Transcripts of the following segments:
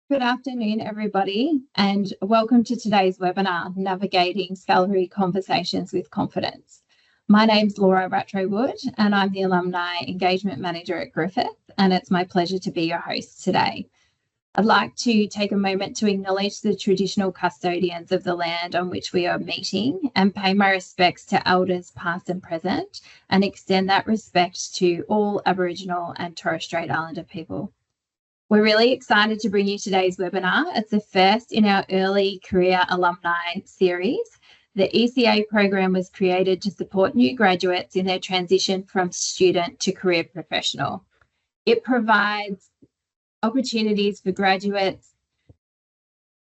Good afternoon, everybody, and welcome to today's webinar, Navigating Salary Conversations with Confidence. My name's Laura Rattray-Wood, and I'm the Alumni Engagement Manager at Griffith, and it's my pleasure to be your host today. I'd like to take a moment to acknowledge the traditional custodians of the land on which we are meeting and pay my respects to elders past and present, and extend that respect to all Aboriginal and Torres Strait Islander people. We're really excited to bring you today's webinar. It's the first in our Early Career Alumni series. The ECA program was created to support new graduates in their transition from student to career professional. It provides opportunities for graduates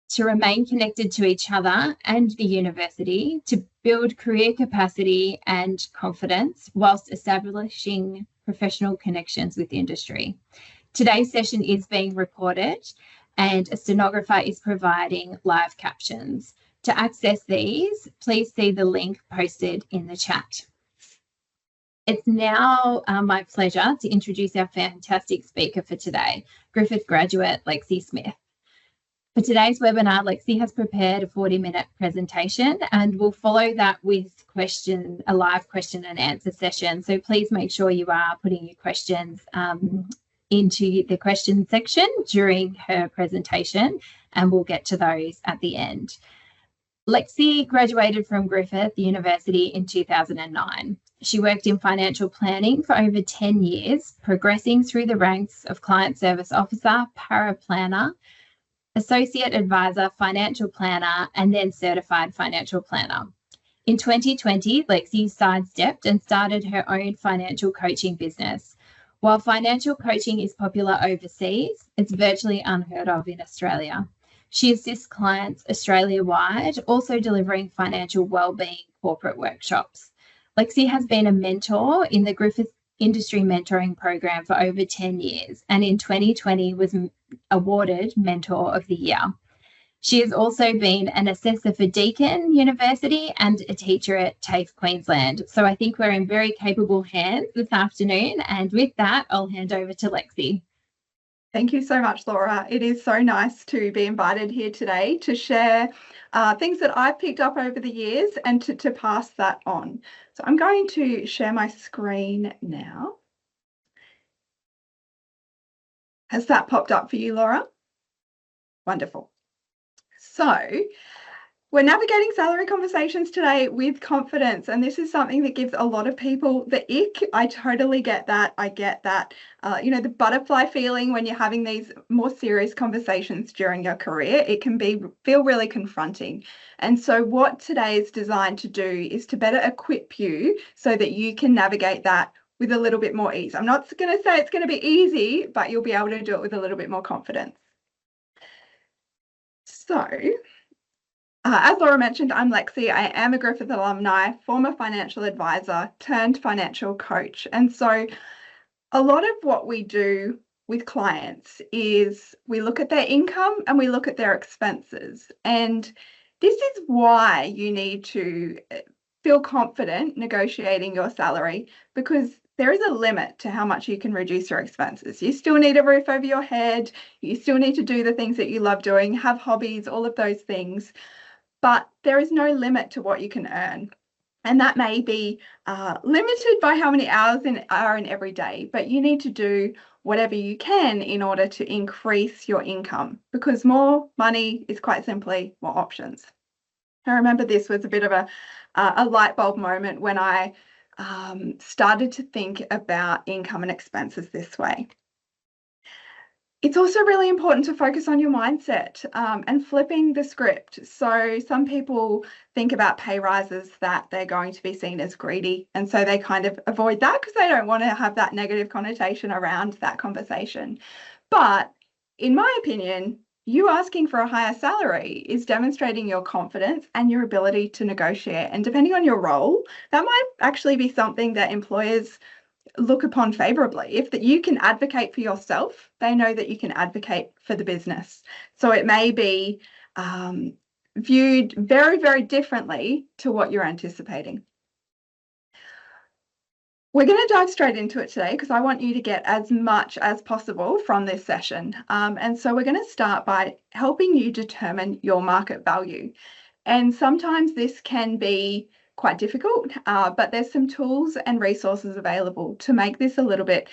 to remain connected to each other and the university, to build career capacity and confidence whilst establishing professional connections with industry. Today's session is being recorded and a stenographer is providing live captions. To access these, please see the link posted in the chat. It's now my pleasure to introduce our fantastic speaker for today, Griffith graduate Lexi Smith. For today's webinar, Lexi has prepared a 40-minute presentation and we'll follow that with a live question and answer session. So please make sure you are putting your questions into the question section during her presentation, and we'll get to those at the end. Lexi graduated from Griffith University in 2009. She worked in financial planning for over 10 years, progressing through the ranks of client service officer, paraplanner, associate advisor, financial planner, and then certified financial planner. In 2020, Lexi sidestepped and started her own financial coaching business. While financial coaching is popular overseas, it's virtually unheard of in Australia. She assists clients Australia-wide, also delivering financial wellbeing corporate workshops. Lexi has been a mentor in the Griffith Industry Mentoring Program for over 10 years, and in 2020 was awarded Mentor of the Year. She has also been an assessor for Deakin University and a teacher at TAFE Queensland. So I think we're in very capable hands this afternoon. And with that, I'll hand over to Lexi. Thank you so much, Laura. It is so nice to be invited here today to share things that I've picked up over the years and to pass that on. So I'm going to share my screen now. Has that popped up for you, Laura? Wonderful. So we're navigating salary conversations today with confidence, and this is something that gives a lot of people the ick. I totally get that. I get that, the butterfly feeling when you're having these more serious conversations during your career. It can feel really confronting. And so what today is designed to do is to better equip you so that you can navigate that with a little bit more ease. I'm not going to say it's going to be easy, but you'll be able to do it with a little bit more confidence. So, as Laura mentioned, I'm Lexi. I am a Griffith alumni, former financial advisor turned financial coach. And so a lot of what we do with clients is we look at their income and we look at their expenses. And this is why you need to feel confident negotiating your salary, because there is a limit to how much you can reduce your expenses. You still need a roof over your head. You still need to do the things that you love doing, have hobbies, all of those things. But there is no limit to what you can earn. And that may be limited by how many hours are in every day, but you need to do whatever you can in order to increase your income, because more money is quite simply more options. I remember this was a bit of a light bulb moment when I started to think about income and expenses this way. It's also really important to focus on your mindset and flipping the script. So some people think about pay rises that they're going to be seen as greedy, and so they kind of avoid that because they don't want to have that negative connotation around that conversation. But in my opinion, you asking for a higher salary is demonstrating your confidence and your ability to negotiate. And depending on your role, that might actually be something that employers look upon favorably. If that you can advocate for yourself, they know that you can advocate for the business. So it may be viewed very, very differently to what you're anticipating. We're going to dive straight into it today because I want you to get as much as possible from this session. And so we're going to start by helping you determine your market value. And sometimes this can be quite difficult, but there's some tools and resources available to make this a little bit,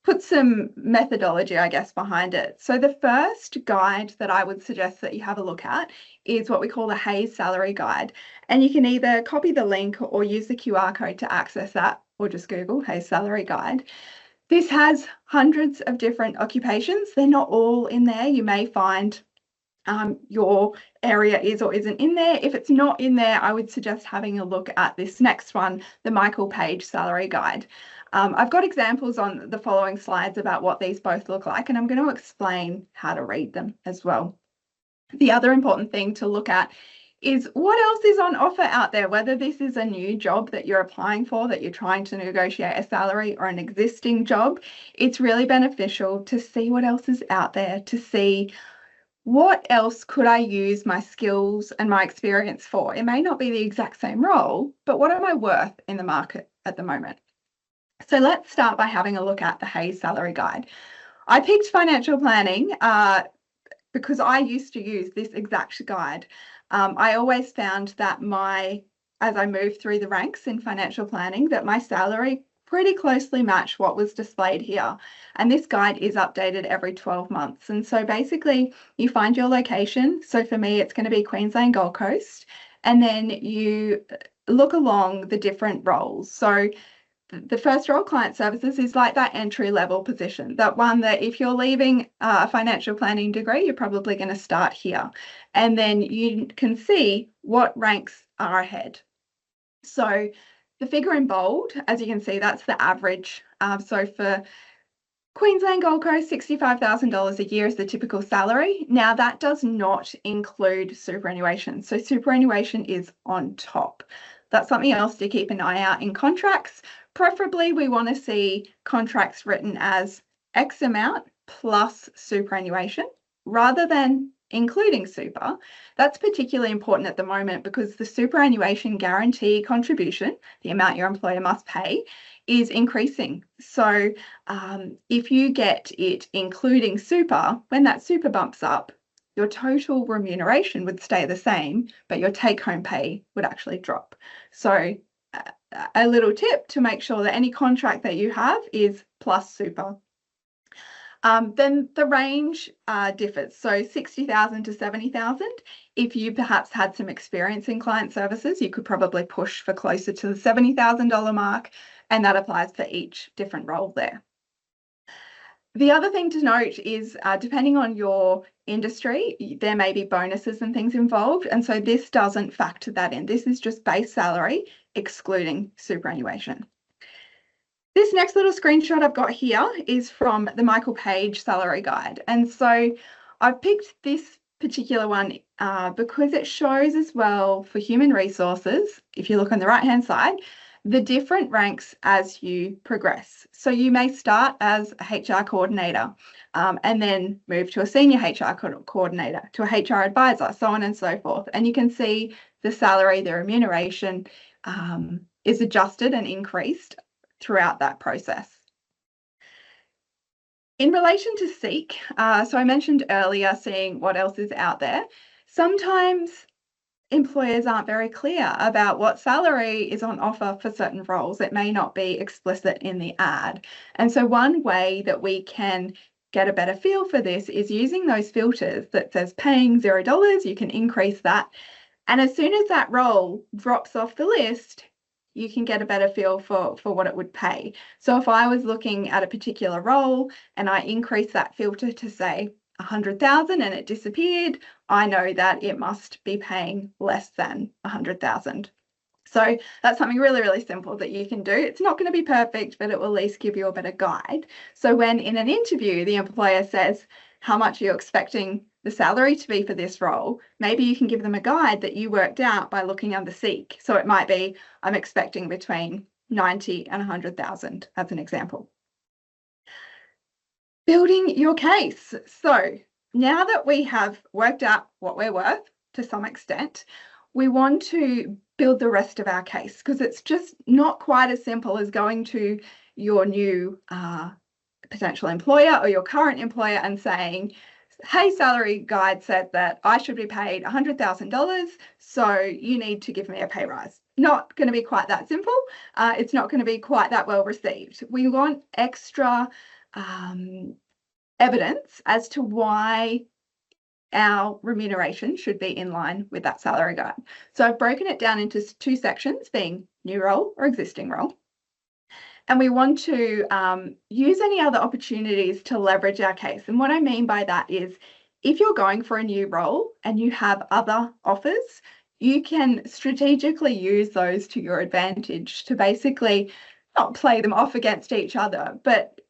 put some methodology, I guess, behind it. So the first guide that I would suggest that you have a look at is what we call the Hayes Salary Guide. And you can either copy the link or use the QR code to access that, or just Google Hayes Salary Guide. This has hundreds of different occupations. They're not all in there. You may find your area is or isn't in there. If it's not in there, I would suggest having a look at this next one, the Michael Page Salary Guide. I've got examples on the following slides about what these both look like, and I'm going to explain how to read them as well. The other important thing to look at is what else is on offer out there, whether this is a new job that you're applying for, that you're trying to negotiate a salary, or an existing job. It's really beneficial to see what else is out there, to see what else could I use my skills and my experience for. It may not be the exact same role, but what am I worth in the market at the moment? So let's start by having a look at the Hayes Salary Guide. I picked financial planning because I used to use this exact guide. I always found that as I moved through the ranks in financial planning, that my salary pretty closely matched what was displayed here. And this guide is updated every 12 months. And so basically you find your location. So for me, it's going to be Queensland Gold Coast. And then you look along the different roles. So the first role, client services, is like that entry level position, that one that if you're leaving a financial planning degree, you're probably going to start here. And then you can see what ranks are ahead. So the figure in bold, as you can see, that's the average. So for Queensland Gold Coast, $65,000 a year is the typical salary. Now that does not include superannuation. So superannuation is on top. That's something else to keep an eye out in contracts. Preferably, we want to see contracts written as X amount plus superannuation rather than including super. That's particularly important at the moment because the superannuation guarantee contribution, the amount your employer must pay, is increasing. So if you get it including super, when that super bumps up, your total remuneration would stay the same, but your take-home pay would actually drop. So a little tip to make sure that any contract that you have is plus super. Then the range differs. So 60,000 to 70,000. If you perhaps had some experience in client services, you could probably push for closer to the $70,000 mark, and that applies for each different role there. The other thing to note is depending on your industry, there may be bonuses and things involved. And so this doesn't factor that in. This is just base salary, excluding superannuation. This next little screenshot I've got here is from the Michael Page Salary Guide. And so I've picked this particular one because it shows as well for human resources, if you look on the right-hand side, the different ranks as you progress. So you may start as a HR coordinator and then move to a senior HR coordinator, to a HR advisor, so on and so forth. And you can see the salary, the remuneration is adjusted and increased throughout that process. In relation to SEEK, so I mentioned earlier seeing what else is out there. Sometimes employers aren't very clear about what salary is on offer for certain roles. It may not be explicit in the ad. And so one way that we can get a better feel for this is using those filters that says paying $0, you can increase that. And as soon as that role drops off the list, you can get a better feel for what it would pay. So if I was looking at a particular role and I increase that filter to say 100,000 and it disappeared, I know that it must be paying less than 100,000. So that's something really, really simple that you can do. It's not going to be perfect, but it will at least give you a better guide. So when in an interview, the employer says, how much are you expecting the salary to be for this role? Maybe you can give them a guide that you worked out by looking under SEEK. So it might be, I'm expecting between 90 and 100,000 as an example. Building your case. So now that we have worked out what we're worth to some extent, we want to build the rest of our case, because it's just not quite as simple as going to your new potential employer or your current employer and saying, hey, salary guide said that I should be paid $100,000, so you need to give me a pay rise. Not going to be quite that simple. It's not going to be quite that well received. We want extra evidence as to why our remuneration should be in line with that salary guide. So I've broken it down into two sections, being new role or existing role. And we want to use any other opportunities to leverage our case. And what I mean by that is, if you're going for a new role and you have other offers, you can strategically use those to your advantage to basically not play them off against each other, but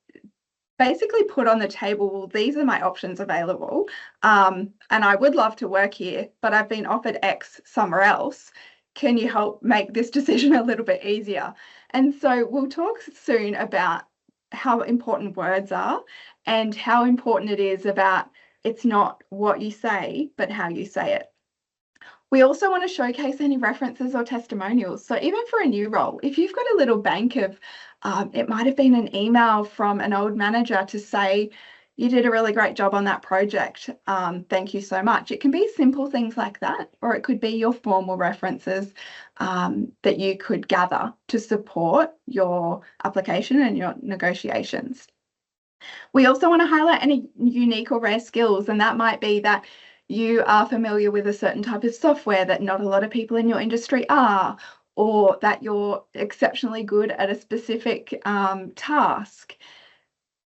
basically put on the table, well, these are my options available, and I would love to work here, but I've been offered X somewhere else. Can you help make this decision a little bit easier? And so we'll talk soon about how important words are and how important it is about it's not what you say, but how you say it. We also want to showcase any references or testimonials. So even for a new role, if you've got a little bank of, it might have been an email from an old manager to say, you did a really great job on that project. Thank you so much. It can be simple things like that, or it could be your formal references that you could gather to support your application and your negotiations. We also want to highlight any unique or rare skills, and that might be that you are familiar with a certain type of software that not a lot of people in your industry are, or that you're exceptionally good at a specific task.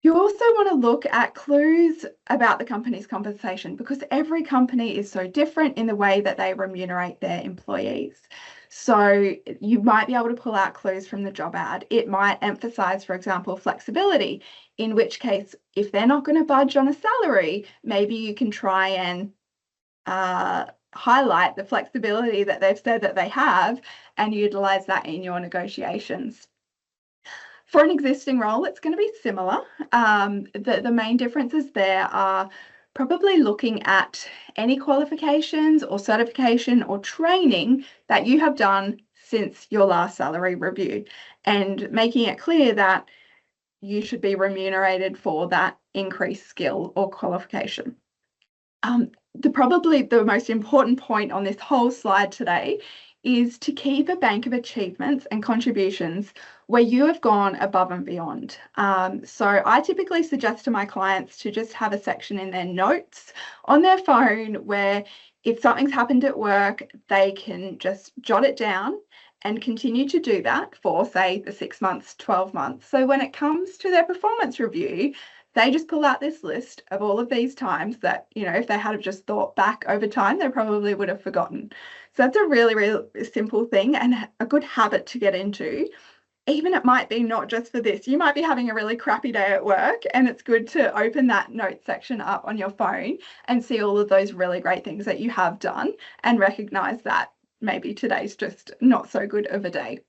You also want to look at clues about the company's compensation, because every company is so different in the way that they remunerate their employees. So you might be able to pull out clues from the job ad. It might emphasize, for example, flexibility, in which case, if they're not going to budge on a salary, maybe you can try and highlight the flexibility that they've said that they have and utilize that in your negotiations. For an existing role, it's going to be similar. The main differences there are probably looking at any qualifications or certification or training that you have done since your last salary review, and making it clear that you should be for that increased skill or qualification. Probably the most important point on this whole slide today is to keep a bank of achievements and contributions where you have gone above and beyond. So I typically suggest to my clients to just have a section in their notes on their phone where if something's happened at work, they can just jot it down and continue to do that for, say, the 6 months, 12 months. So when it comes to their performance review, they just pull out this list of all of these times that, you know, if they had just thought back over time, they probably would have forgotten. So that's a really, really simple thing and a good habit to get into. Even it might be not just for this. You might be having a really crappy day at work, and it's good to open that note section up on your phone and see all of those really great things that you have done and recognize that maybe today's just not so good of a day.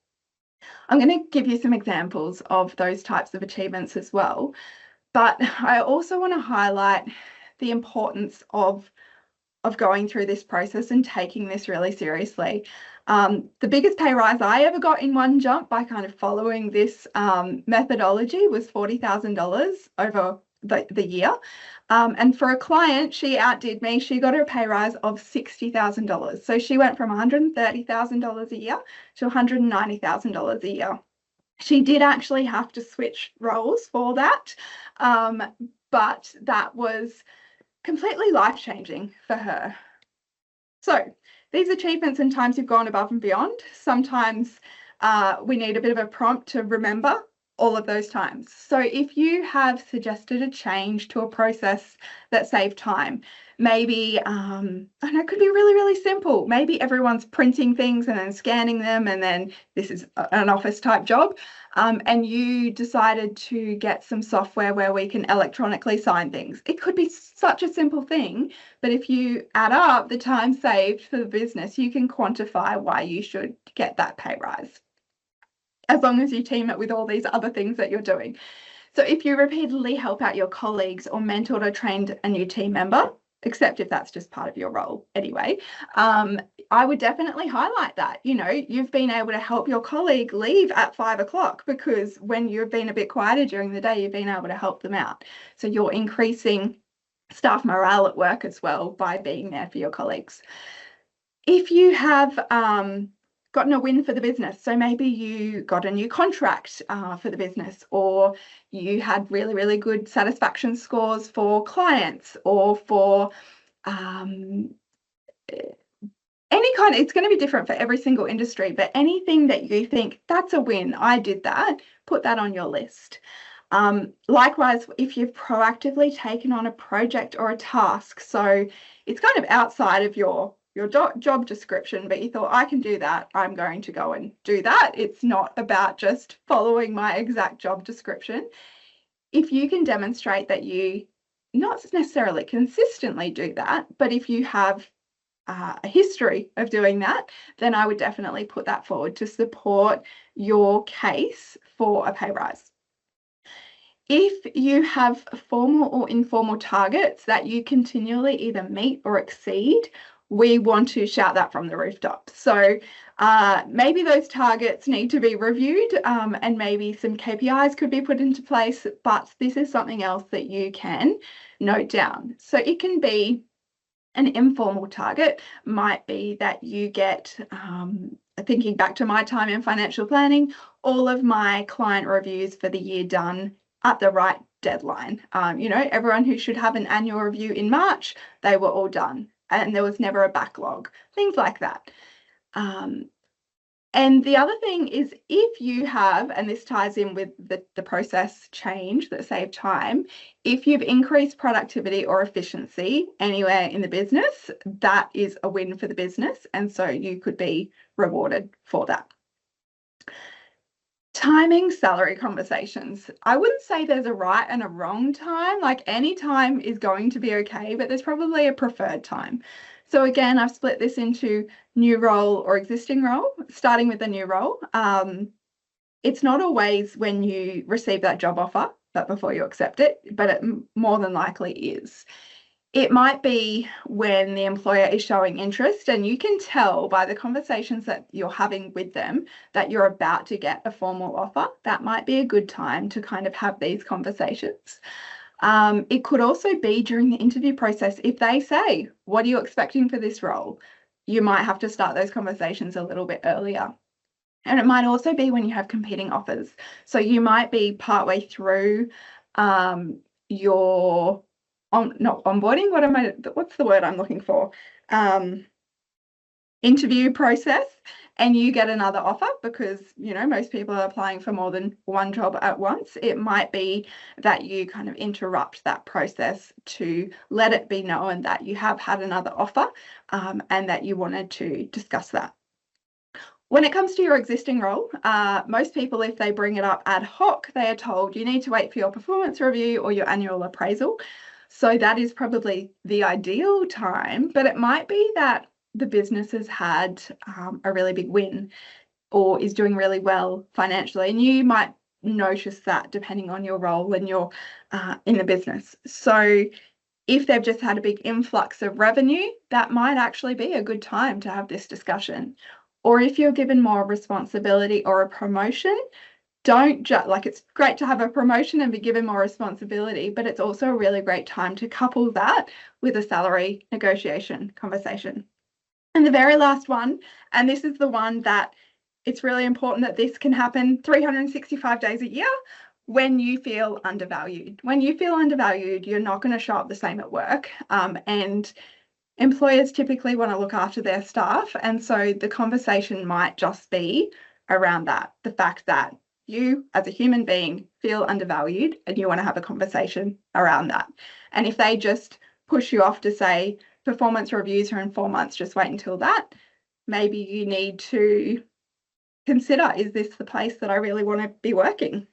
I'm going to give you some examples of those types of achievements as well. But I also want to highlight the importance of going through this process and taking this really seriously. The biggest pay rise I ever got in one jump by kind of following this methodology was $40,000 over the year. And for a client, she outdid me. She got her pay rise of $60,000. So she went from $130,000 a year to $190,000 a year. She did actually have to switch roles for that, but that was completely life-changing for her. So these achievements and times you've gone above and beyond, sometimes we need a bit of a prompt to remember all of those times. So if you have suggested a change to a process that saved time, maybe, and it could be really, really simple. Maybe everyone's printing things and then scanning them, and then this is an office type job, and you decided to get some software where we can electronically sign things. It could be such a simple thing, but if you add up the time saved for the business, you can quantify why you should get that pay rise, as long as you team it with all these other things that you're doing. So if you repeatedly help out your colleagues or mentored or trained a new team member, except if that's just part of your role anyway. I would definitely highlight that. You know, you've been able to help your colleague leave at 5 o'clock because when you've been a bit quieter during the day, you've been able to help them out. So you're increasing staff morale at work as well by being there for your colleagues. If you have gotten a win for the business, so maybe you got a new contract for the business, or you had really, really good satisfaction scores for clients, or for any kind, it's going to be different for every single industry, but anything that you think that's a win, I did that, put that on your list. Likewise, if you've proactively taken on a project or a task, so it's kind of outside of your job description, but you thought, I can do that, I'm going to go and do that. It's not about just following my exact job description. If you can demonstrate that you not necessarily consistently do that, but if you have a history of doing that, then I would definitely put that forward to support your case for a pay rise. If you have formal or informal targets that you continually either meet or exceed, we want to shout that from the rooftop. So maybe those targets need to be reviewed and maybe some KPIs could be put into place, but this is something else that you can note down. So it can be an informal target, might be that you get, thinking back to my time in financial planning, all of my client reviews for the year done at the right deadline. You know, everyone who should have an annual review in March, they were all done and there was never a backlog, things like that. And the other thing is, if you have, and this ties in with the process change that saved time, if you've increased productivity or efficiency anywhere in the business, that is a win for the business. And so you could be rewarded for that. Timing salary conversations. I wouldn't say there's a right and a wrong time. Like, any time is going to be okay, but there's probably a preferred time. So again, I've split this into new role or existing role, starting with the new role. It's not always when you receive that job offer, but before you accept it, but it more than likely is. It might be when the employer is showing interest and you can tell by the conversations that you're having with them that you're about to get a formal offer. That might be a good time to kind of have these conversations. It could also be during the interview process. If they say, what are you expecting for this role? You might have to start those conversations a little bit earlier. And it might also be when you have competing offers. So you might be partway through your not onboarding, what's the word I'm looking for? Interview process, and you get another offer because, you know, most people are applying for more than one job at once. It might be that you kind of interrupt that process to let it be known that you have had another offer and that you wanted to discuss that. When it comes to your existing role, most people, if they bring it up ad hoc, they are told you need to wait for your performance review or your annual appraisal. So that is probably the ideal time, but it might be that the business has had a really big win or is doing really well financially, and you might notice that depending on your role when you're in the business. So if they've just had a big influx of revenue, that might actually be a good time to have this discussion. Or if you're given more responsibility or a promotion, don't just, like, it's great to have a promotion and be given more responsibility, but it's also a really great time to couple that with a salary negotiation conversation. And the very last one, and this is the one that it's really important that this can happen 365 days a year, when you feel undervalued. When you feel undervalued, you're not going to show up the same at work. And employers typically want to look after their staff. And so the conversation might just be around that, the fact that you as a human being feel undervalued and you want to have a conversation around that. And if they just push you off to say performance reviews are in 4 months, just wait until that, maybe you need to consider, is this the place that I really want to be working?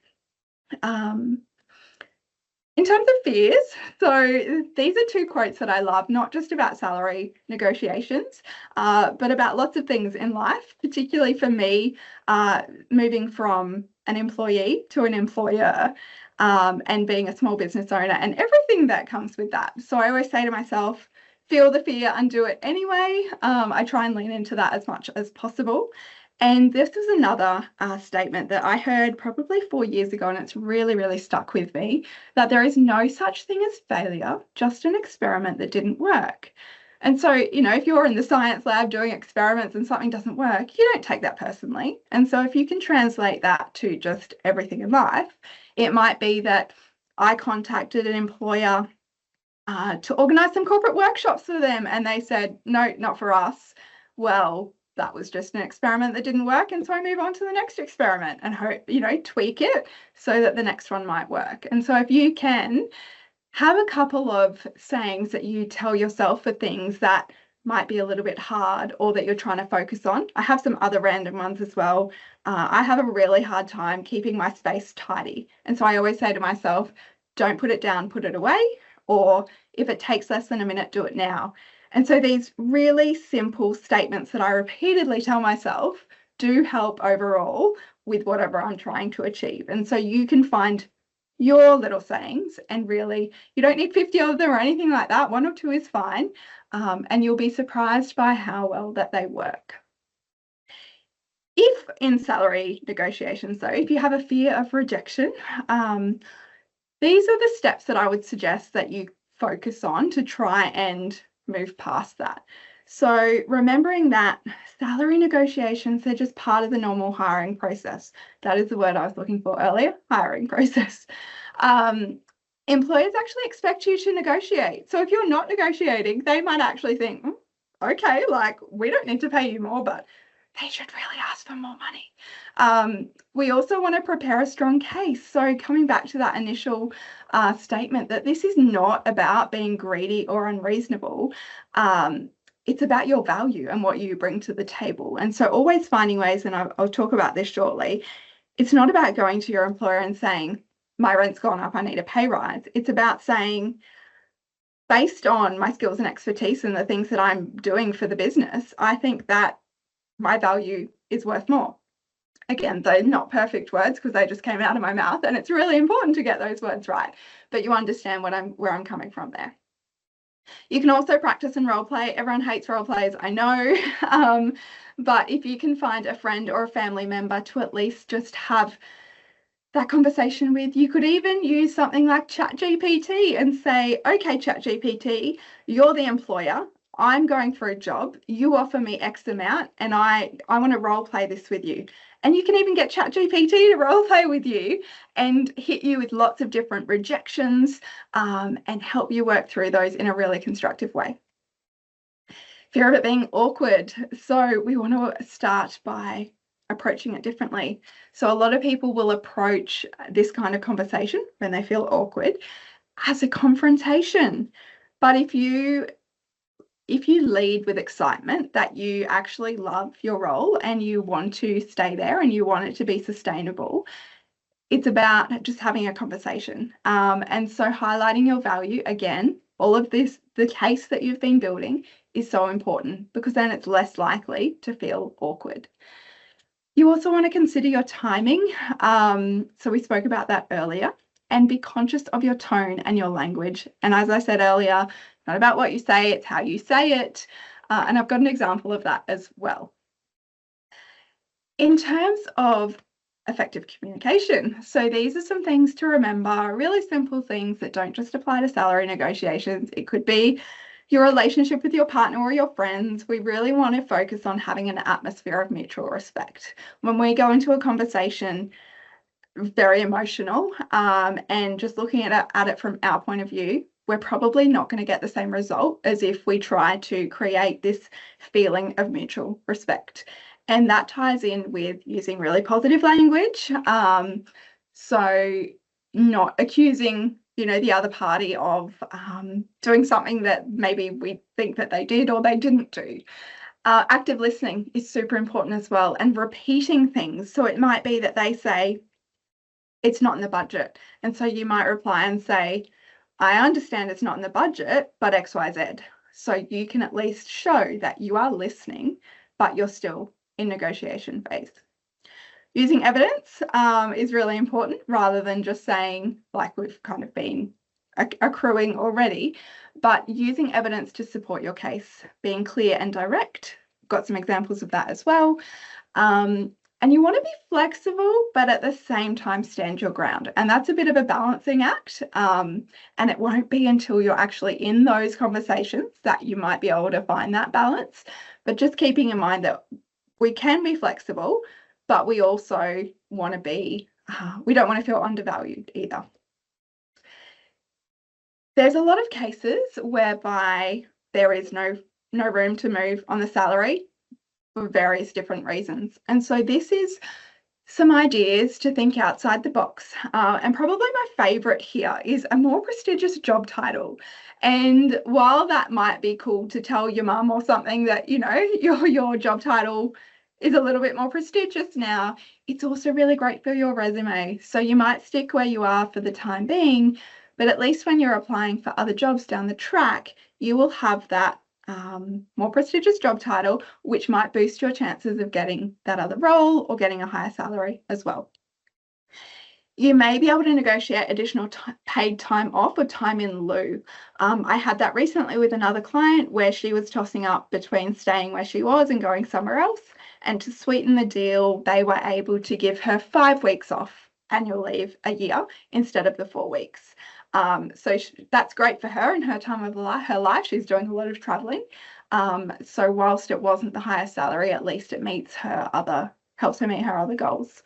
In terms of fears, so these are 2 quotes that I love, not just about salary negotiations, but about lots of things in life, particularly for me, moving from an employee to an employer and being a small business owner and everything that comes with that. So I always say to myself, feel the fear and do it anyway. I try and lean into that as much as possible. And this is another statement that I heard probably 4 years ago, and it's really, really stuck with me, that there is no such thing as failure, just an experiment that didn't work. And so, you know, if you're in the science lab doing experiments and something doesn't work, you don't take that personally. And so if you can translate that to just everything in life, it might be that I contacted an employer to organise some corporate workshops for them, and they said, no, not for us. Well, that was just an experiment that didn't work, and so I move on to the next experiment and hope, you know, tweak it so that the next one might work. And so if you can have a couple of sayings that you tell yourself for things that might be a little bit hard or that you're trying to focus on. I have some other random ones as well. I have a really hard time keeping my space tidy, and so I always say to myself, don't put it down, put it away. Or if it takes less than a minute, do it now. And so these really simple statements that I repeatedly tell myself do help overall with whatever I'm trying to achieve. And so you can find your little sayings, and really, you don't need 50 of them or anything like that. 1 or 2 is fine. And you'll be surprised by how well that they work. If in salary negotiations, though, if you have a fear of rejection, these are the steps that I would suggest that you focus on to try and move past that. So remembering that salary negotiations, they're just part of the normal hiring process. That is the word I was looking for earlier, hiring process. Employers actually expect you to negotiate. So if you're not negotiating, they might actually think, okay, like we don't need to pay you more, but they should really ask for more money. We also want to prepare a strong case. So coming back to that initial statement that this is not about being greedy or unreasonable. It's about your value and what you bring to the table. And so always finding ways, and I'll talk about this shortly, it's not about going to your employer and saying, my rent's gone up, I need a pay rise. It's about saying, based on my skills and expertise and the things that I'm doing for the business, I think that my value is worth more. Again, they're not perfect words because they just came out of my mouth, and it's really important to get those words right, but you understand where I'm coming from there. You can also practice and role play. Everyone hates role plays, I know, but if you can find a friend or a family member to at least just have that conversation with, you could even use something like ChatGPT and say, okay, ChatGPT, you're the employer. I'm going for a job. You offer me X amount, and I want to role play this with you. And you can even get ChatGPT to role play with you and hit you with lots of different rejections and help you work through those in a really constructive way. Fear of it being awkward. So we want to start by approaching it differently. So a lot of people will approach this kind of conversation when they feel awkward as a confrontation. But if you lead with excitement that you actually love your role and you want to stay there and you want it to be sustainable, it's about just having a conversation. And so highlighting your value, again, all of this, the case that you've been building is so important, because then it's less likely to feel awkward. You also want to consider your timing. So we spoke about that earlier, and be conscious of your tone and your language. And as I said earlier, not about what you say, it's how you say it. And I've got an example of that as well. In terms of effective communication, so these are some things to remember, really simple things that don't just apply to salary negotiations. It could be your relationship with your partner or your friends. We really want to focus on having an atmosphere of mutual respect. When we go into a conversation, very emotional, and just looking at it from our point of view, we're probably not going to get the same result as if we try to create this feeling of mutual respect. And that ties in with using really positive language. So not accusing, the other party of doing something that maybe we think that they did or they didn't do. Active listening is super important as well, and repeating things. So it might be that they say, it's not in the budget. And so you might reply and say, I understand it's not in the budget, but X, Y, Z. So you can at least show that you are listening, but you're still in negotiation phase. Using evidence is really important, rather than just saying, like we've kind of been accruing already, but using evidence to support your case, being clear and direct. Got some examples of that as well. And you want to be flexible, but at the same time stand your ground. And that's a bit of a balancing act. And it won't be until you're actually in those conversations that you might be able to find that balance. But just keeping in mind that we can be flexible, but we also want to be, we don't want to feel undervalued either. There's a lot of cases whereby there is no room to move on the salary for various different reasons. And so this is some ideas to think outside the box. And probably my favorite here is a more prestigious job title. And while that might be cool to tell your mum or something that, you know, your job title is a little bit more prestigious now, it's also really great for your resume. So you might stick where you are for the time being, but at least when you're applying for other jobs down the track, you will have that more prestigious job title, which might boost your chances of getting that other role or getting a higher salary as well. You may be able to negotiate additional paid time off or time in lieu. I had that recently with another client where she was tossing up between staying where she was and going somewhere else. And to sweeten the deal, they were able to give her 5 weeks off annual leave a year instead of the 4 weeks. So that's great for her in her time of her life. She's doing a lot of traveling. So whilst it wasn't the highest salary, at least it helps her meet her other goals.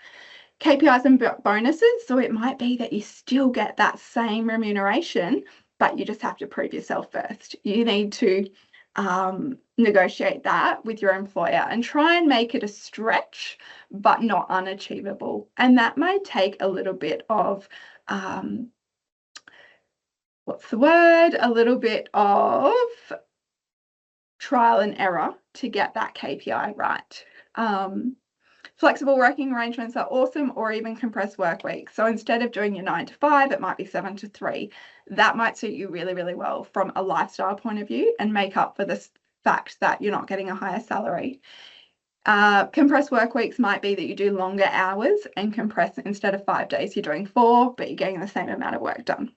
KPIs and bonuses. So it might be that you still get that same remuneration, but you just have to prove yourself first. You need to negotiate that with your employer and try and make it a stretch, but not unachievable. And that may take a little bit of a little bit of trial and error to get that KPI right. Flexible working arrangements are awesome, or even compressed work weeks. So instead of doing your 9 to 5, it might be 7 to 3. That might suit you really, really well from a lifestyle point of view and make up for this fact that you're not getting a higher salary. Compressed work weeks might be that you do longer hours and compress instead of 5 days, you're doing 4, but you're getting the same amount of work done.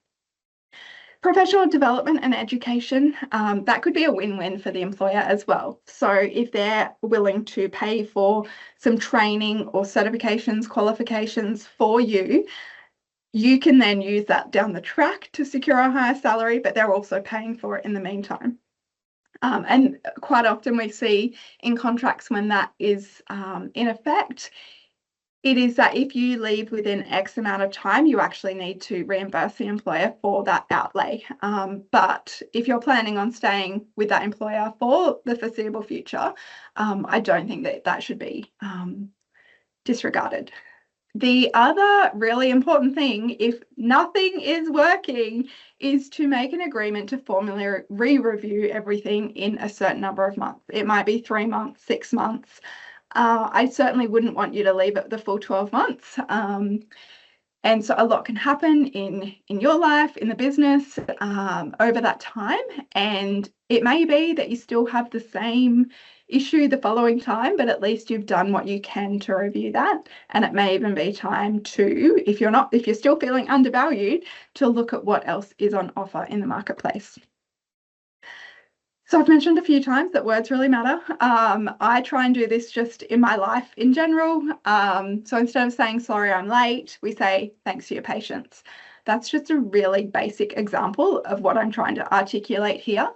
Professional development and education, that could be a win-win for the employer as well. So if they're willing to pay for some training or certifications, qualifications for you, you can then use that down the track to secure a higher salary, but they're also paying for it in the meantime. And quite often we see in contracts when that is in effect, it is that if you leave within X amount of time, you actually need to reimburse the employer for that outlay. But if you're planning on staying with that employer for the foreseeable future, I don't think that should be disregarded. The other really important thing, if nothing is working, is to make an agreement to formally re-review everything in a certain number of months. It might be 3 months, 6 months. I certainly wouldn't want you to leave it the full 12 months. And so a lot can happen in your life, in the business, over that time. And it may be that you still have the same issue the following time, but at least you've done what you can to review that. And it may even be time to, if you're still feeling undervalued, to look at what else is on offer in the marketplace. So I've mentioned a few times that words really matter. I try and do this just in my life in general. So instead of saying, sorry, I'm late, we say, thanks for your patience. That's just a really basic example of what I'm trying to articulate here,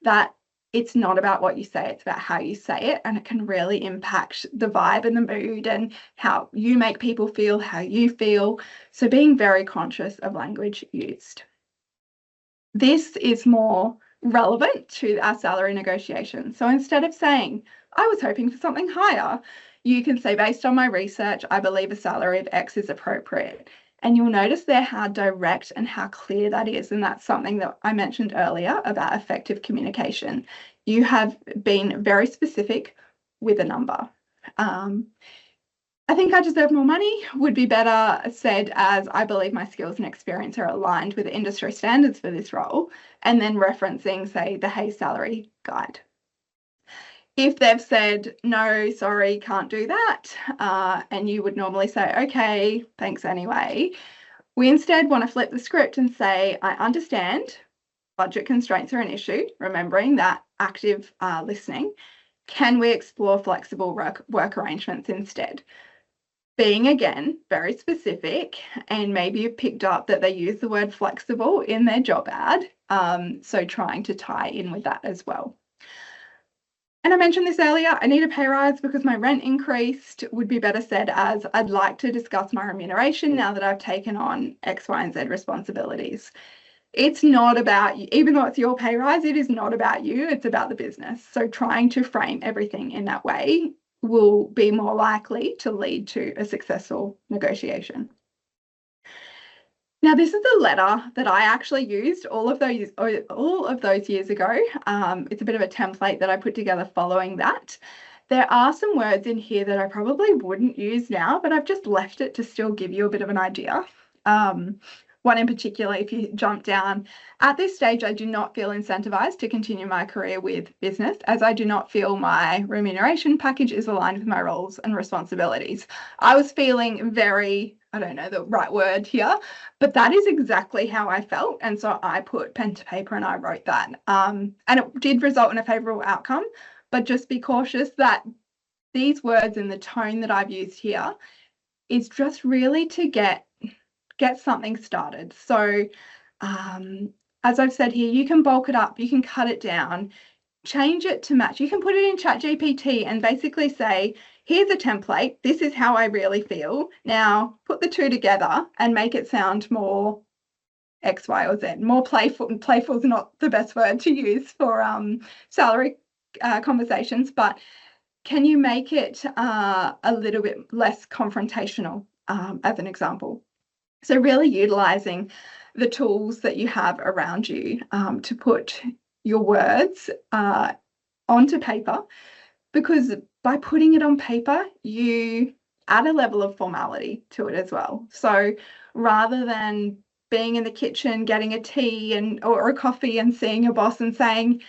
that it's not about what you say, it's about how you say it, and it can really impact the vibe and the mood and how you make people feel, how you feel. So being very conscious of language used. This is more relevant to our salary negotiation. So instead of saying, I was hoping for something higher, you can say, based on my research, I believe a salary of X is appropriate. And you'll notice there how direct and how clear that is. And that's something that I mentioned earlier about effective communication. You have been very specific with a number. I think I deserve more money would be better said as, I believe my skills and experience are aligned with industry standards for this role, and then referencing, say, the Hay Salary Guide. If they've said, no, sorry, can't do that, and you would normally say, okay, thanks anyway, We instead want to flip the script and say, I understand budget constraints are an issue, remembering that active listening. Can we explore flexible work arrangements instead? Being, again, very specific, and maybe you've picked up that they use the word flexible in their job ad, so trying to tie in with that as well. And I mentioned this earlier, I need a pay rise because my rent increased, would be better said as I'd like to discuss my remuneration now that I've taken on X, Y, and Z responsibilities. It's not about you, even though it's your pay rise, it is not about you, it's about the business. So trying to frame everything in that way will be more likely to lead to a successful negotiation. Now, this is a letter that I actually used all of those years ago. It's a bit of a template that I put together following that. There are some words in here that I probably wouldn't use now, but I've just left it to still give you a bit of an idea. One in particular, if you jump down, at this stage, I do not feel incentivized to continue my career with business, as I do not feel my remuneration package is aligned with my roles and responsibilities. I was feeling very, I don't know the right word here, but that is exactly how I felt. And so I put pen to paper and I wrote that. And it did result in a favorable outcome, but just be cautious that these words and the tone that I've used here is just really to get something started. So as I've said here, you can bulk it up, you can cut it down, change it to match. You can put it in ChatGPT and basically say, here's a template, this is how I really feel. Now put the two together and make it sound more X, Y, or Z, more playful. And playful is not the best word to use for salary conversations, but can you make it a little bit less confrontational, as an example? So really utilising the tools that you have around you to put your words onto paper, because by putting it on paper, you add a level of formality to it as well. So rather than being in the kitchen, getting a tea or a coffee and seeing your boss and saying,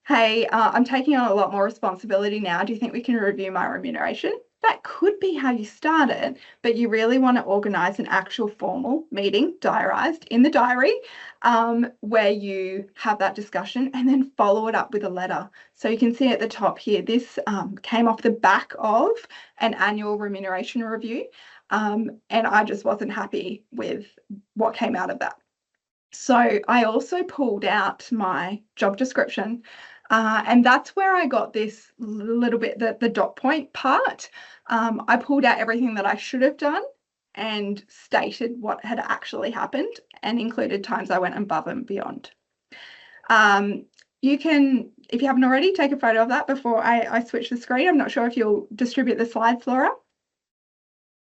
hey, I'm taking on a lot more responsibility now. Do you think we can review my remuneration? That could be how you start it, but you really want to organise an actual formal meeting, diarised in the diary, where you have that discussion and then follow it up with a letter. So you can see at the top here, this came off the back of an annual remuneration review, and I just wasn't happy with what came out of that. So I also pulled out my job description, and that's where I got this little bit, the dot point part. I pulled out everything that I should have done and stated what had actually happened and included times I went above and beyond. You can, if you haven't already, take a photo of that before I switch the screen. I'm not sure if you'll distribute the slides, Laura.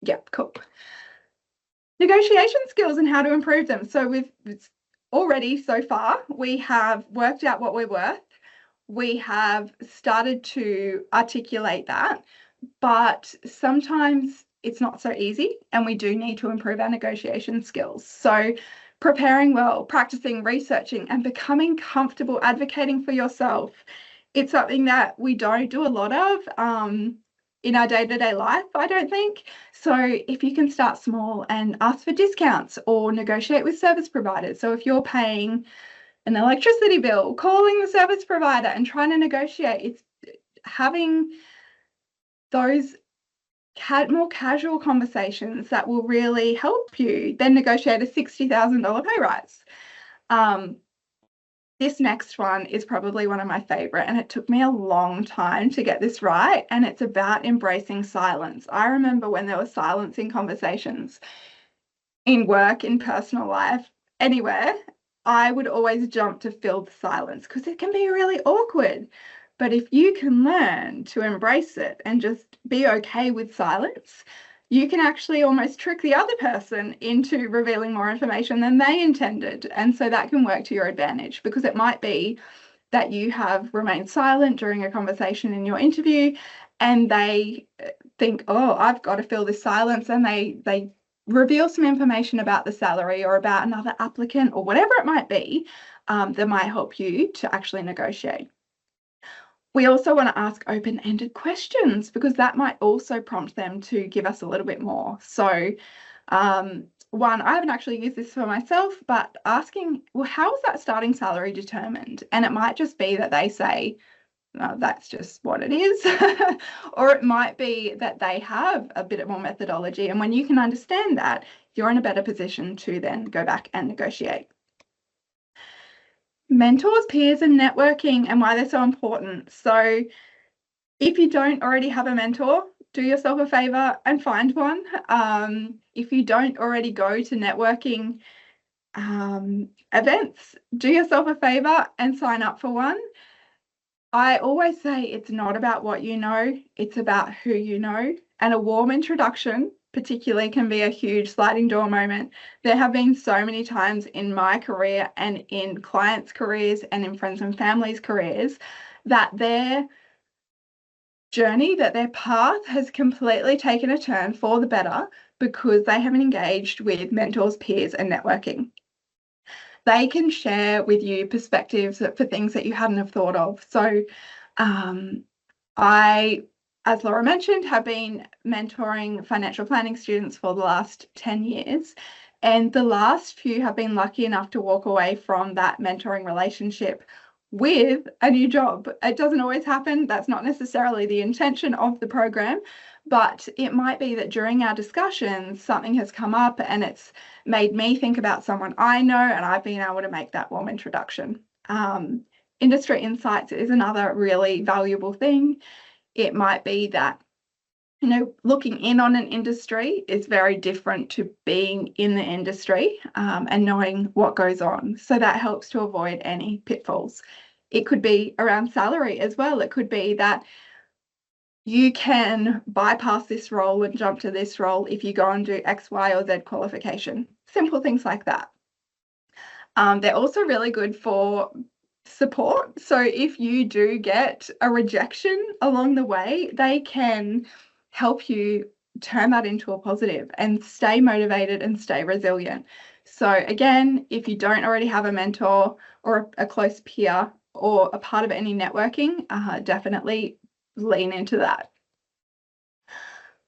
Yep, cool. Negotiation skills and how to improve them. So we've already, so far, we have worked out what we're worth. We have started to articulate that, but sometimes it's not so easy and we do need to improve our negotiation skills. So preparing well, practicing, researching, and becoming comfortable advocating for yourself. It's something that we don't do a lot of in our day-to-day life, I don't think. So if you can start small and ask for discounts or negotiate with service providers. So if you're paying an electricity bill, calling the service provider and trying to negotiate, it's having those more casual conversations that will really help you then negotiate a $60,000 pay rise. This next one is probably one of my favorite, and it took me a long time to get this right, and it's about embracing silence. I remember when there was silence in conversations, in work, in personal life, anywhere, I would always jump to fill the silence because it can be really awkward. But if you can learn to embrace it and just be okay with silence, you can actually almost trick the other person into revealing more information than they intended. And so that can work to your advantage, because it might be that you have remained silent during a conversation in your interview and they think, oh, I've got to fill this silence, and they reveal some information about the salary or about another applicant or whatever it might be that might help you to actually negotiate. We also want to ask open-ended questions, because that might also prompt them to give us a little bit more. So one, I haven't actually used this for myself, but asking, well, how is that starting salary determined? And it might just be that they say, no, that's just what it is. Or it might be that they have a bit more methodology. And when you can understand that, you're in a better position to then go back and negotiate. Mentors, peers, and networking, and why they're so important. So if you don't already have a mentor, do yourself a favor and find one. If you don't already go to networking events, do yourself a favor and sign up for one. I always say it's not about what you know, it's about who you know. And a warm introduction particularly can be a huge sliding door moment. There have been so many times in my career and in clients' careers and in friends and family's careers that their journey, that their path has completely taken a turn for the better because they haven't engaged with mentors, peers, and networking. They can share with you perspectives for things that you hadn't have thought of. So I, as Laura mentioned, have been mentoring financial planning students for the last 10 years. And the last few have been lucky enough to walk away from that mentoring relationship with a new job. It doesn't always happen. That's not necessarily the intention of the program, but it might be that during our discussions, something has come up and it's made me think about someone I know, and I've been able to make that warm introduction. Industry insights is another really valuable thing. It might be that, looking in on an industry is very different to being in the industry and knowing what goes on. So that helps to avoid any pitfalls. It could be around salary as well. It could be that you can bypass this role and jump to this role if you go and do X, Y, or Z qualification. Simple things like that. They're also really good for support. So if you do get a rejection along the way, they can help you turn that into a positive and stay motivated and stay resilient. So again, if you don't already have a mentor or a close peer or a part of any networking, definitely lean into that.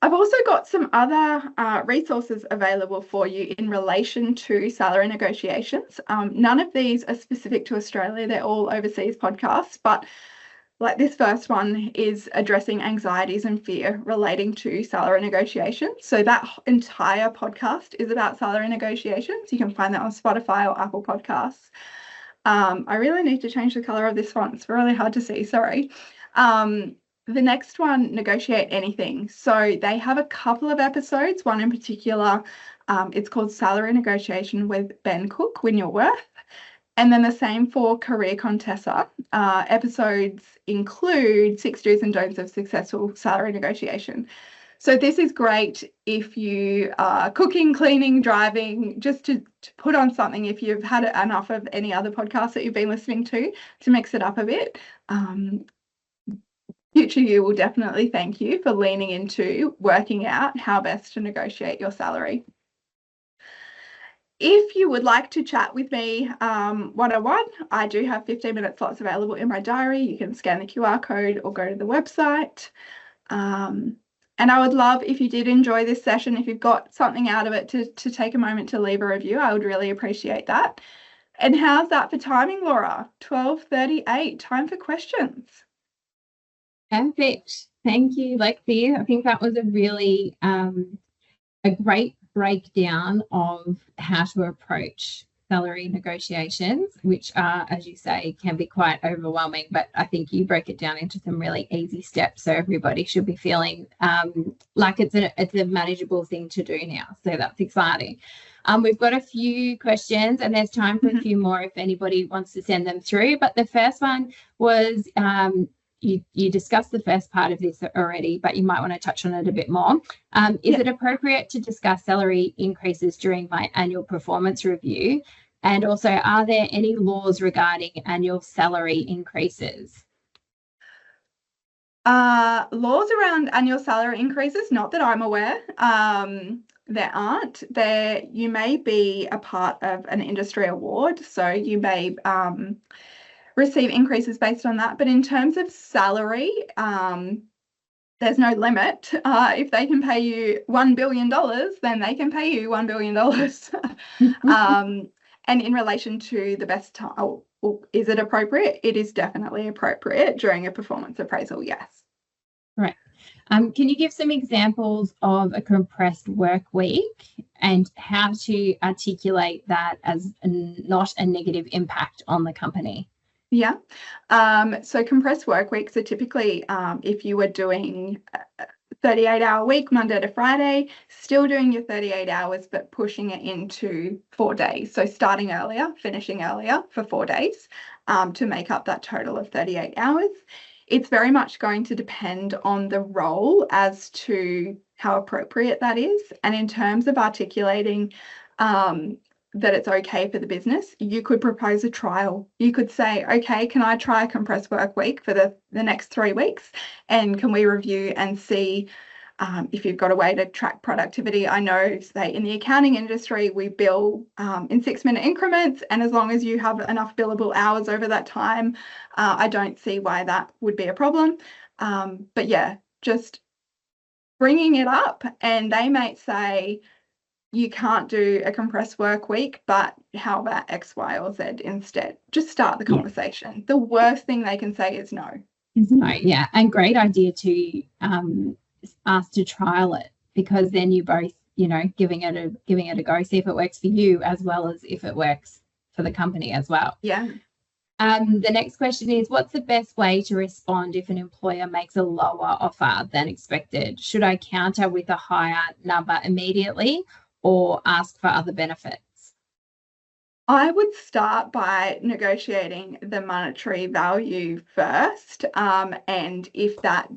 I've also got some other resources available for you in relation to salary negotiations. None of these are specific to Australia. They're all overseas podcasts, but like this first one is addressing anxieties and fear relating to salary negotiations. So that entire podcast is about salary negotiations. You can find that on Spotify or Apple Podcasts. I really need to change the color of this font. It's really hard to see, sorry. The next one, Negotiate Anything. So they have a couple of episodes, one in particular, it's called Salary Negotiation with Ben Cook, Win Your Worth. And then the same for Career TEQSA. Episodes include 6 do's and don'ts of successful salary negotiation. So this is great if you are cooking, cleaning, driving, just to put on something if you've had enough of any other podcasts that you've been listening to mix it up a bit. Future you will definitely thank you for leaning into working out how best to negotiate your salary. If you would like to chat with me one-on-one, I do have 15-minute slots available in my diary. You can scan the QR code or go to the website. And I would love if you did enjoy this session, if you've got something out of it to take a moment to leave a review, I would really appreciate that. And how's that for timing, Laura? 12:38, time for questions. Perfect. Thank you, Lexi. I think that was a really a great breakdown of how to approach salary negotiations, which are, as you say, can be quite overwhelming, but I think you break it down into some really easy steps, so everybody should be feeling like it's a manageable thing to do now. So that's exciting. We've got a few questions and there's time for a few more if anybody wants to send them through, but the first one was you discussed the first part of this already, but you might want to touch on it a bit more. Is it appropriate to discuss salary increases during my annual performance review? And also, are there any laws regarding annual salary increases? Laws around annual salary increases, not that I'm aware. There aren't. You may be a part of an industry award, so you may receive increases based on that. But in terms of salary, there's no limit. If they can pay you $1 billion, then they can pay you $1 billion. And in relation to the best time, is it appropriate? It is definitely appropriate during a performance appraisal, yes. Right. Can you give some examples of a compressed work week and how to articulate that as not a negative impact on the company? Yeah. So compressed work weeks are typically, if you were doing a 38-hour week, Monday to Friday, still doing your 38 hours, but pushing it into 4 days. So starting earlier, finishing earlier for 4 days to make up that total of 38 hours. It's very much going to depend on the role as to how appropriate that is. And in terms of articulating that it's okay for the business, you could propose a trial. You could say, okay, can I try a compressed work week for the next 3 weeks? And can we review and see if you've got a way to track productivity? I know, say, in the accounting industry, we bill in 6-minute increments. And as long as you have enough billable hours over that time, I don't see why that would be a problem. But yeah, just bringing it up, and they might say, you can't do a compressed work week, but how about X, Y, or Z instead? Just start the conversation. Yeah. The worst thing they can say is no. No, yeah. And great idea to ask to trial it, because then you both, giving it a go, see if it works for you as well as if it works for the company as well. Yeah. The next question is, what's the best way to respond if an employer makes a lower offer than expected? Should I counter with a higher number immediately or ask for other benefits? I would start by negotiating the monetary value first. And if that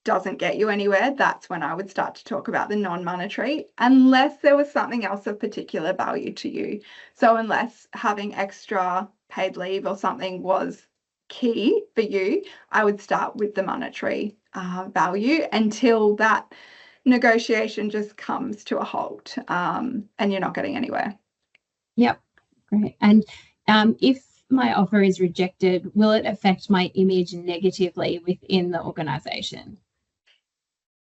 doesn't get you anywhere, that's when I would start to talk about the non-monetary, unless there was something else of particular value to you. So unless having extra paid leave or something was key for you, I would start with the monetary value until that negotiation just comes to a halt and you're not getting anywhere. Yep, great. And if my offer is rejected, will it affect my image negatively within the organisation?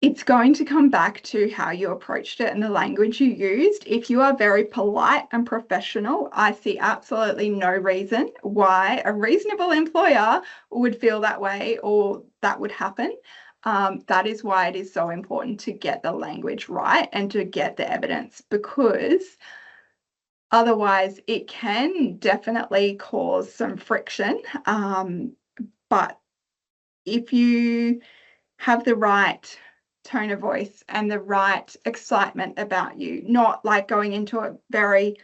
It's going to come back to how you approached it and the language you used. If you are very polite and professional, I see absolutely no reason why a reasonable employer would feel that way or that would happen. That is why it is so important to get the language right and to get the evidence, because otherwise it can definitely cause some friction. But if you have the right tone of voice and the right excitement about you, not like going into it very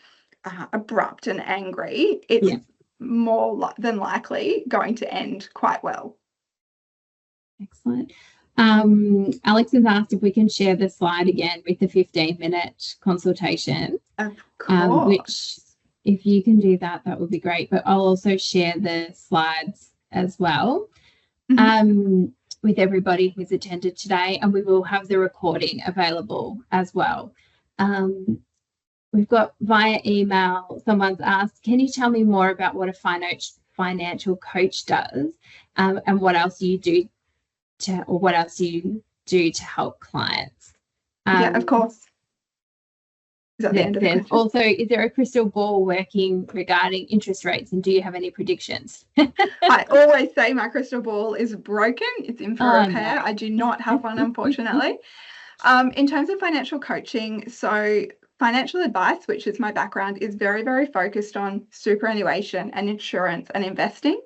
abrupt and angry, it's more than likely going to end quite well. Excellent. Alex has asked if we can share the slide again with the 15-minute consultation. Of course. Which, if you can do that, that would be great. But I'll also share the slides as well with everybody who's attended today, and we will have the recording available as well. We've got via email, someone's asked, can you tell me more about what a financial coach does and what else you do to help clients? Yeah, of course. Is that the end of the question? Also, is there a crystal ball working regarding interest rates, and do you have any predictions? I always say my crystal ball is broken. It's in for repair. No. I do not have one, unfortunately. In terms of financial coaching, so financial advice, which is my background, is very, very focused on superannuation and insurance and investing.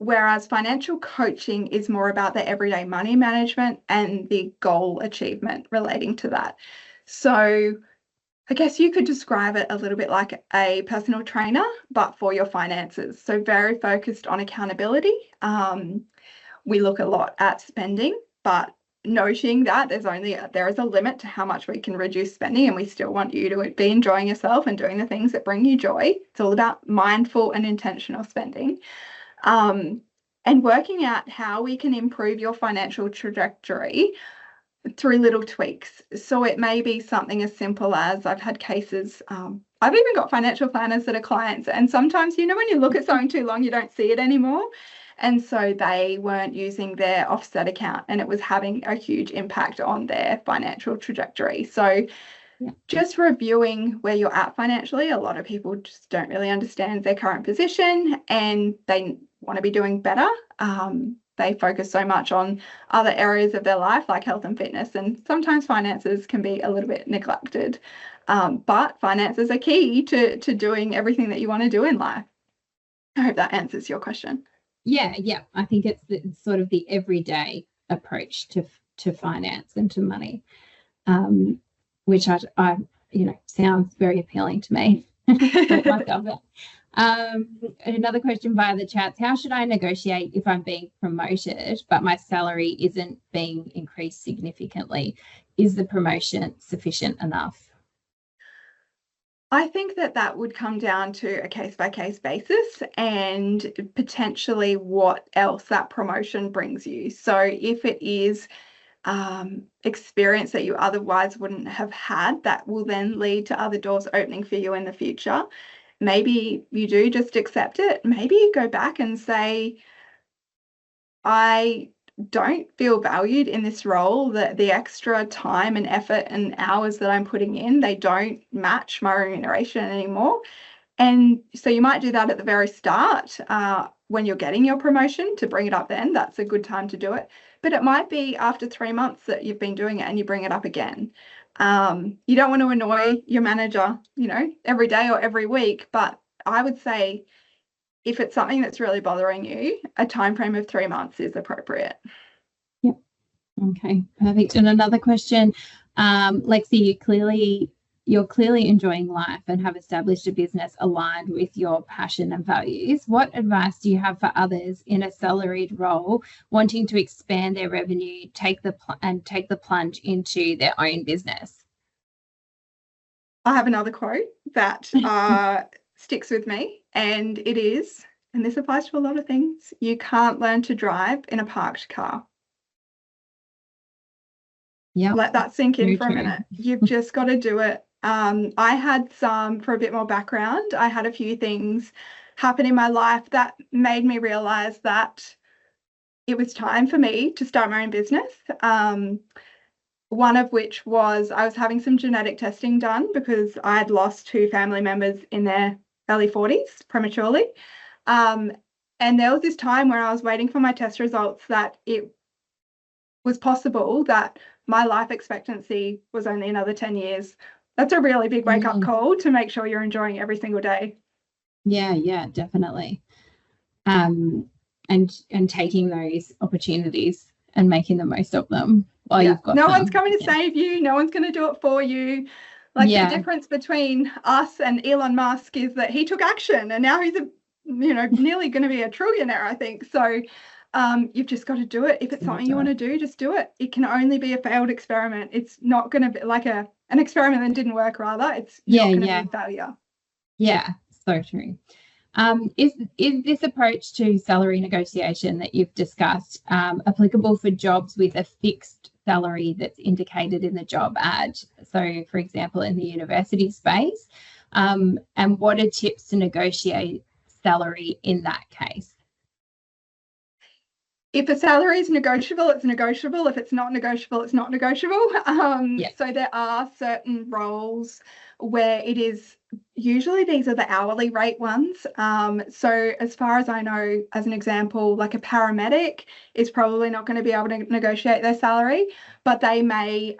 Whereas financial coaching is more about the everyday money management and the goal achievement relating to that. So I guess you could describe it a little bit like a personal trainer, but for your finances. So very focused on accountability. We look a lot at spending, but noting that there is a limit to how much we can reduce spending, and we still want you to be enjoying yourself and doing the things that bring you joy. It's all about mindful and intentional spending. And working out how we can improve your financial trajectory through little tweaks. So it may be something as simple as, I've had cases, I've even got financial planners that are clients, and sometimes, when you look at something too long, you don't see it anymore. And so they weren't using their offset account, and it was having a huge impact on their financial trajectory. So just reviewing where you're at financially. A lot of people just don't really understand their current position and they want to be doing better. They focus so much on other areas of their life, like health and fitness, and sometimes finances can be a little bit neglected. But finances are key to doing everything that you want to do in life. I hope that answers your question. Yeah. I think it's sort of the everyday approach to finance and to money, which I sounds very appealing to me. Another question via the chats: how should I negotiate if I'm being promoted but my salary isn't being increased significantly? Is the promotion sufficient enough? I think that would come down to a case-by-case basis and potentially what else that promotion brings you. So if it is experience that you otherwise wouldn't have had, that will then lead to other doors opening for you in the future. Maybe you do just accept it. Maybe you go back and say, I don't feel valued in this role, that the extra time and effort and hours that I'm putting in, they don't match my remuneration anymore. And so you might do that at the very start when you're getting your promotion, to bring it up then. That's a good time to do it. But it might be after 3 months that you've been doing it and you bring it up again. You don't want to annoy your manager, every day or every week. But I would say if it's something that's really bothering you, a time frame of 3 months is appropriate. Yep. Okay, perfect. And another question, Lexi, you're clearly enjoying life and have established a business aligned with your passion and values. What advice do you have for others in a salaried role wanting to expand their revenue, take the plunge into their own business? I have another quote that sticks with me, and it is, and this applies to a lot of things: you can't learn to drive in a parked car. Yeah, let that sink in for a minute. You've just got to do it. I had for a bit more background, I had a few things happen in my life that made me realize that it was time for me to start my own business. One of which was I was having some genetic testing done because I had lost 2 family members in their early 40s prematurely. And there was this time where I was waiting for my test results that it was possible that my life expectancy was only another 10 years. That's a really big wake-up call to make sure you're enjoying every single day. Yeah, definitely. And taking those opportunities and making the most of them while you've got no them. one's coming to save you. No one's going to do it for you. The difference between us and Elon Musk is that he took action, and now he's nearly going to be a trillionaire, I think. So you've just got to do it. If it's something you want to do, just do it. It can only be a failed experiment. It's not going to be like an experiment that didn't work, rather. It's not going to be a failure. Yeah, so true. Is this approach to salary negotiation that you've discussed applicable for jobs with a fixed salary that's indicated in the job ad? So, for example, in the university space, and what are tips to negotiate salary in that case? If a salary is negotiable, it's negotiable. If it's not negotiable, it's not negotiable. So there are certain roles where it is, usually these are the hourly rate ones. So as far as I know, as an example, like a paramedic is probably not going to be able to negotiate their salary, but they may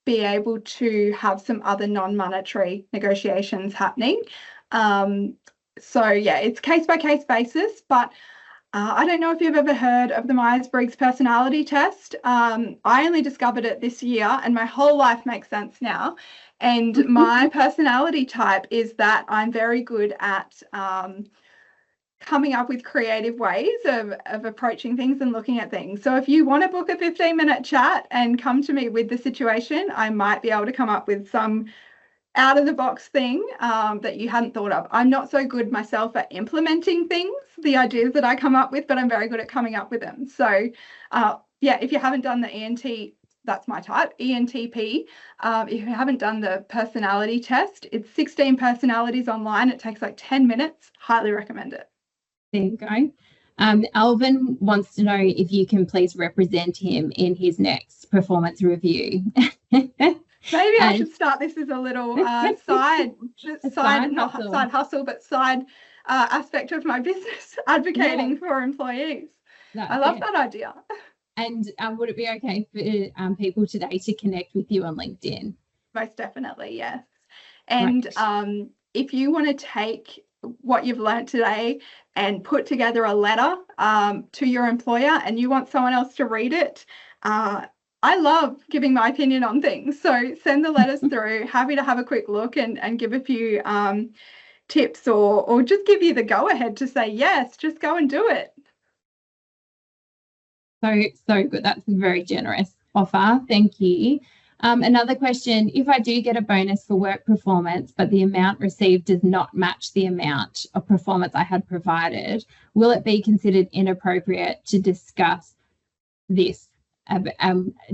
be able to have some other non-monetary negotiations happening. So yeah, it's case-by-case basis, but I don't know if you've ever heard of the Myers-Briggs personality test. I only discovered it this year and my whole life makes sense now. And my personality type is that I'm very good at coming up with creative ways of approaching things and looking at things. So if you want to book a 15-minute chat and come to me with the situation, I might be able to come up with some out-of-the-box thing that you hadn't thought of. I'm not so good myself at implementing things, the ideas that I come up with, but I'm very good at coming up with them. So if you haven't done the ENT, that's my type, ENTP. If you haven't done the personality test, it's 16 personalities online. It takes like 10 minutes. Highly recommend it. There you go. Alvin wants to know if you can please represent him in his next performance review. Maybe I should start this as a little side hustle, but side aspect of my business, advocating for employees. I love that idea. And would it be okay for people today to connect with you on LinkedIn? Most definitely, yes. And if you want to take what you've learned today and put together a letter to your employer and you want someone else to read it, I love giving my opinion on things. So send the letters through. Happy to have a quick look and give a few tips or just give you the go ahead to say, yes, just go and do it. So good. That's a very generous offer. Thank you. Another question, if I do get a bonus for work performance, but the amount received does not match the amount of performance I had provided, will it be considered inappropriate to discuss this,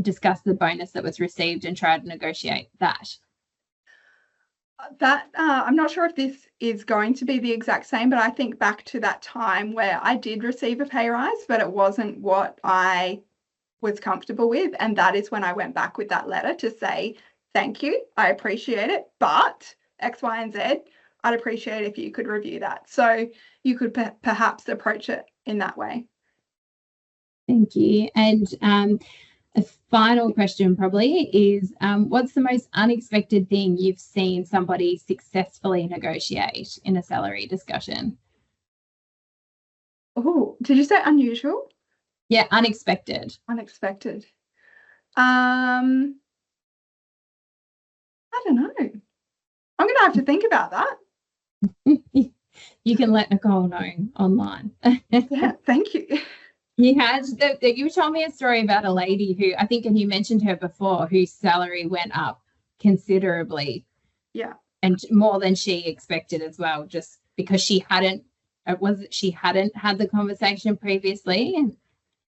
discuss the bonus that was received and try to negotiate that? I'm not sure if this is going to be the exact same, but I think back to that time where I did receive a pay rise, but it wasn't what I was comfortable with. And that is when I went back with that letter to say, thank you, I appreciate it, but X, Y, and Z, I'd appreciate if you could review that. So you could perhaps approach it in that way. Thank you. And a final question probably is, what's the most unexpected thing you've seen somebody successfully negotiate in a salary discussion? Oh, did you say unusual? Yeah, unexpected. Unexpected. I don't know. I'm going to have to think about that. You can let Nicole know online. Yeah, thank you. You told me a story about a lady who, I think, and you mentioned her before, whose salary went up considerably. Yeah. And more than she expected as well, just because she hadn't had the conversation previously.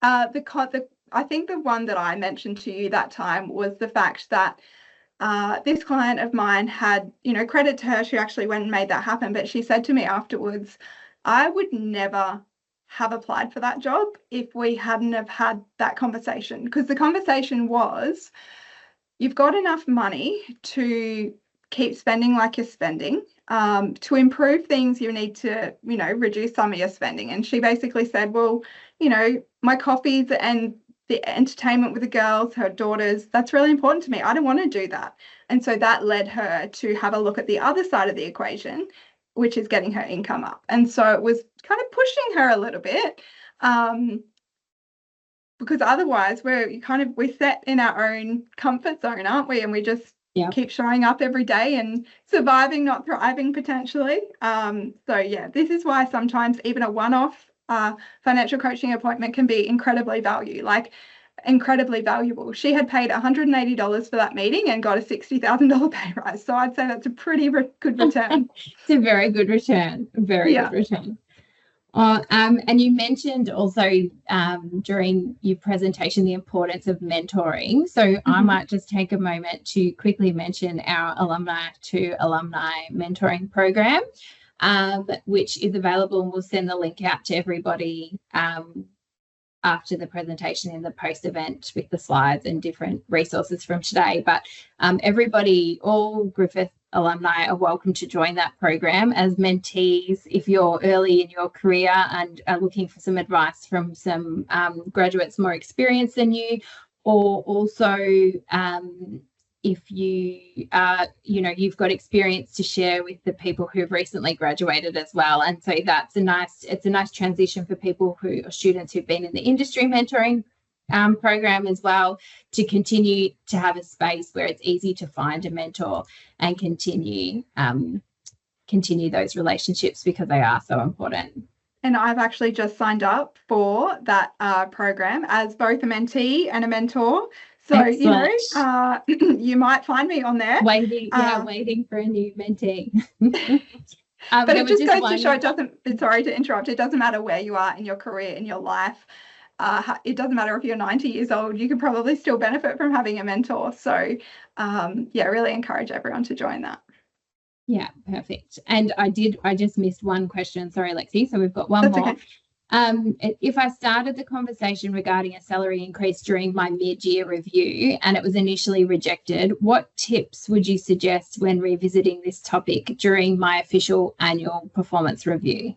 I think the one that I mentioned to you that time was the fact that this client of mine had, credit to her, she actually went and made that happen. But she said to me afterwards, I would never have applied for that job if we hadn't have had that conversation, because the conversation was, you've got enough money to keep spending like you're spending. To improve things, you need to, reduce some of your spending. And she basically said, well, my coffees and the entertainment with the girls, her daughters, that's really important to me. I don't want to do that. And so that led her to have a look at the other side of the equation, which is getting her income up. And so it was kind of pushing her a little bit, because otherwise we're set in our own comfort zone, aren't we? And we just keep showing up every day and surviving, not thriving potentially. So yeah, this is why sometimes even a one-off financial coaching appointment can be incredibly valuable. She had paid $180 for that meeting and got a $60,000 pay rise. So I'd say that's a pretty good return. It's a very good return. Good return. And you mentioned also during your presentation the importance of mentoring. So I might just take a moment to quickly mention our Alumni to Alumni mentoring program, which is available, and we'll send the link out to everybody after the presentation in the post-event with the slides and different resources from today. But everybody, all Griffith alumni are welcome to join that program as mentees if you're early in your career and are looking for some advice from some graduates more experienced than you, or also if you you've got experience to share with the people who've recently graduated as well. And so it's a nice transition for people who are students who've been in the industry mentoring program as well, to continue to have a space where it's easy to find a mentor and continue those relationships, because they are so important. And I've actually just signed up for that program as both a mentee and a mentor. So, excellent. You might find me on there. Waiting for a new mentee. But it just goes to show, sorry to interrupt, it doesn't matter where you are in your career, in your life. It doesn't matter if you're 90 years old, you can probably still benefit from having a mentor. So, really encourage everyone to join that. Yeah, perfect. And I just missed one question. Sorry, Lexi. So we've got one more. Okay. If I started the conversation regarding a salary increase during my mid-year review and it was initially rejected, what tips would you suggest when revisiting this topic during my official annual performance review?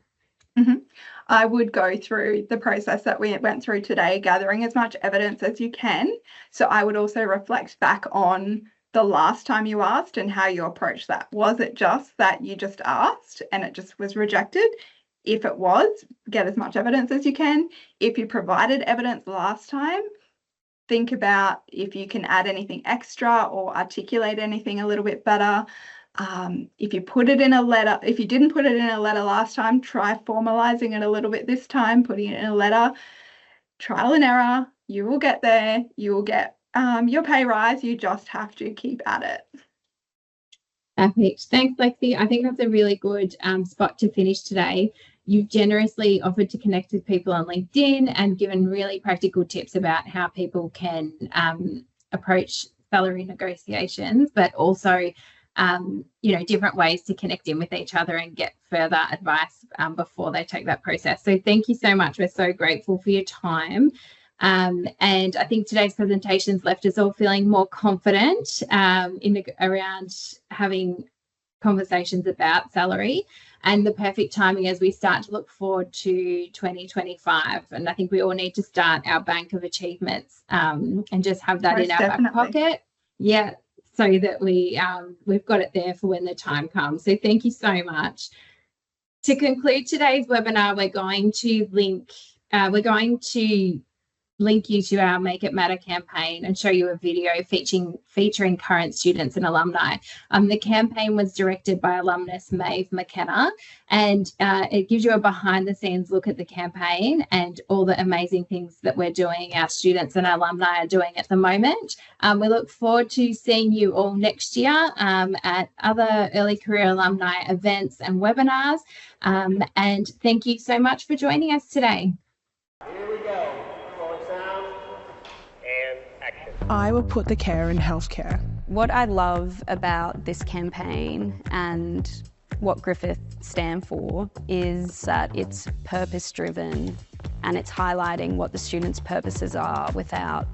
I would go through the process that we went through today, gathering as much evidence as you can. So I would also reflect back on the last time you asked and how you approached that. Was it just that you just asked and it just was rejected? If it was, get as much evidence as you can. If you provided evidence last time, think about if you can add anything extra or articulate anything a little bit better. If you put it in a letter, if you didn't put it in a letter last time, try formalizing it a little bit this time, putting it in a letter. Trial and error, you will get there. You will get your pay rise. You just have to keep at it. Perfect. Thanks, Lexi. I think that's a really good spot to finish today. You've generously offered to connect with people on LinkedIn and given really practical tips about how people can approach salary negotiations, but also different ways to connect in with each other and get further advice before they take that process. So thank you so much. We're so grateful for your time. And I think today's presentations left us all feeling more confident around having conversations about salary, and the perfect timing as we start to look forward to 2025. And I think we all need to start our bank of achievements and just have that in our back pocket. Yeah. So that we've got it there for when the time comes. So thank you so much. To conclude today's webinar, we're going to link you to our Make It Matter campaign and show you a video featuring current students and alumni. The campaign was directed by alumnus Maeve McKenna, and it gives you a behind-the-scenes look at the campaign and all the amazing things that we're doing, our students and alumni are doing at the moment. We look forward to seeing you all next year at other Early Career Alumni events and webinars. And thank you so much for joining us today. Here we go. I will put the care in healthcare. What I love about this campaign and what Griffith stand for is that it's purpose-driven and it's highlighting what the students' purposes are without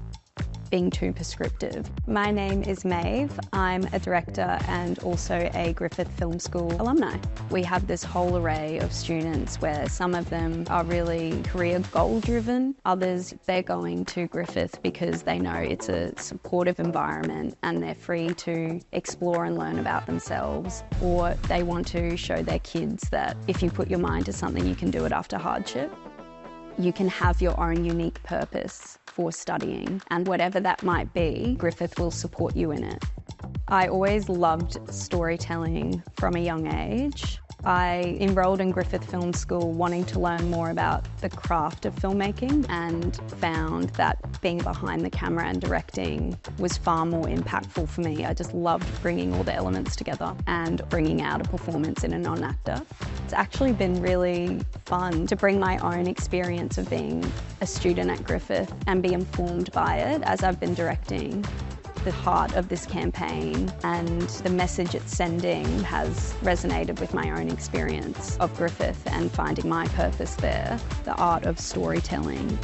being too prescriptive. My name is Maeve. I'm a director and also a Griffith Film School alumni. We have this whole array of students where some of them are really career goal driven. Others, they're going to Griffith because they know it's a supportive environment and they're free to explore and learn about themselves. Or they want to show their kids that if you put your mind to something, you can do it after hardship. You can have your own unique purpose for studying, and whatever that might be, Griffith will support you in it. I always loved storytelling from a young age. I enrolled in Griffith Film School wanting to learn more about the craft of filmmaking and found that being behind the camera and directing was far more impactful for me. I just loved bringing all the elements together and bringing out a performance in a non-actor. It's actually been really fun to bring my own experience of being a student at Griffith and be informed by it as I've been directing. The heart of this campaign and the message it's sending has resonated with my own experience of Griffith and finding my purpose there, the art of storytelling.